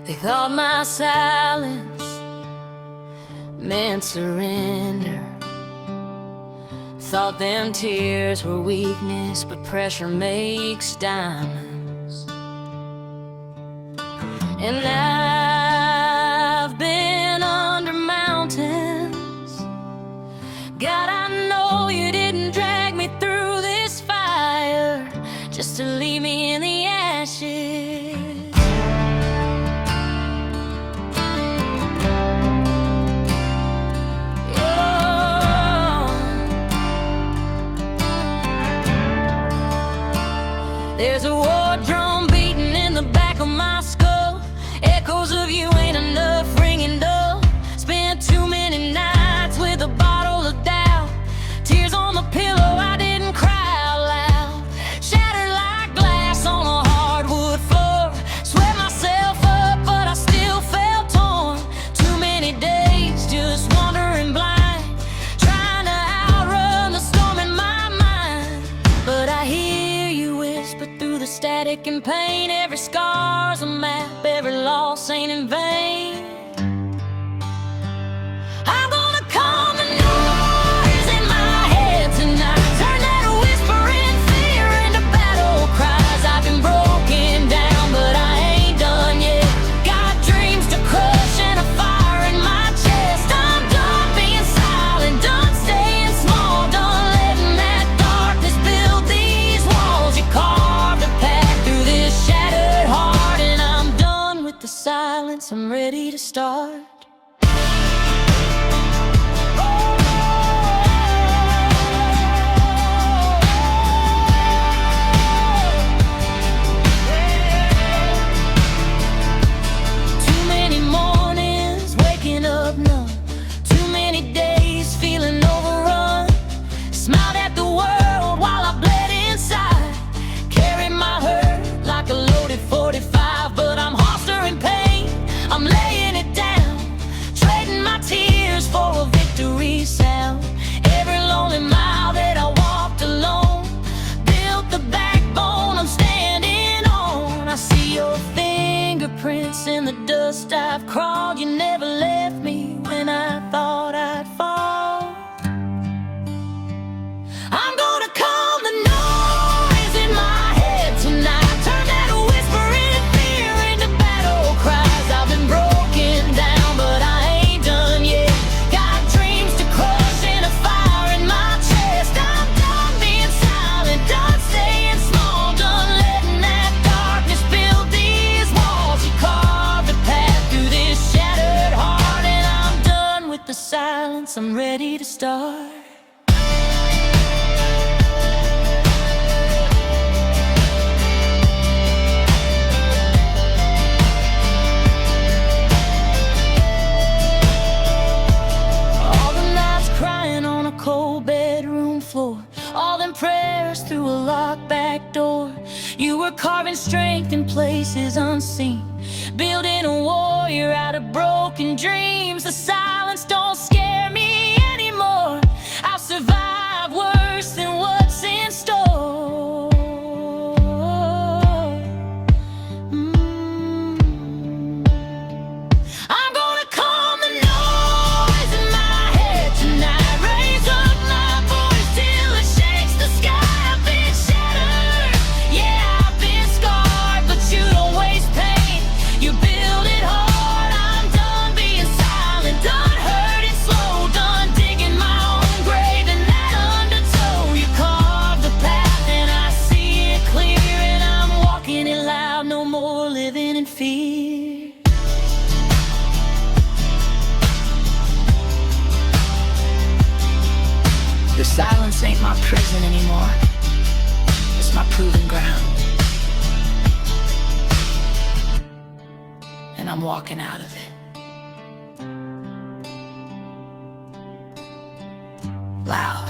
They thought my silence meant surrender. Thought them tears were weakness, but pressure makes diamonds. And I've been under mountains. God, I know you didn't drag me through this fire just to leave me in the ashes. There's a war drum beating in the back of my skull. Echoes of you ain't enough, ringing dull. Spent too many nights with a bottle of doubt. Tears on the pillow, I didn't cry out loud. Shattered like glass on a hardwood floor. Sweat myself up, but I still felt torn. Too many days just wandering blind, trying to outrun the storm in my mind. But I hear you whisper through the static and pain. Every scar's a map, every loss ain't in vain. I'm gonna calm the noise in my head tonight. Turn that whispering fear into battle cries. I've been broken down, but I ain't done yet. Got dreams to crush and a fire in my chest. I'm done being silent, done staying small, done letting that darkness build these walls. You carved a path through this shattered heart, and I'm done with the silence. I'm ready to start. Too many mornings waking up numb. Too many days feeling overrun. Smiled at the world while I bled inside. Carried my hurt like a loaded 45, but I'm hostering pain. I'm laying it down, trading my tears for a victory sound. Every lonely mile that I walked alone built the backbone I'm standing on. I see your fingerprints in the dust I've crawled. You never left me when I thought I'd fall. I'm gonna calm the noise in my head tonight. Turn that whispering fear into battle cries. I've been broken down, but I ain't done yet. Got dreams to crush and a fire in my chest. I'm done being silent, done staying small, done letting that darkness build these walls. You carved a path through this shattered heart, and I'm done with the silence. I'm ready to start. All the nights crying on a cold bedroom floor, all them prayers through a locked back door. You were carving strength in places unseen, building a warrior out of broken dreams. The silence don't scare me anymore. I'll survive worse than what's in store. I'm gonna calm the noise in my head tonight. Raise up my voice till it shakes the sky. I've been shattered, yeah, I've been scarred, but you don't waste pain, you build it hard. I'm done being silent, done hurting slow, done digging my own grave in that undertow. You carved the path and I see it clear, and I'm walking it loud, no more living in fear. The silence ain't my prison anymore. It's my proving ground. And I'm walking out of it loud.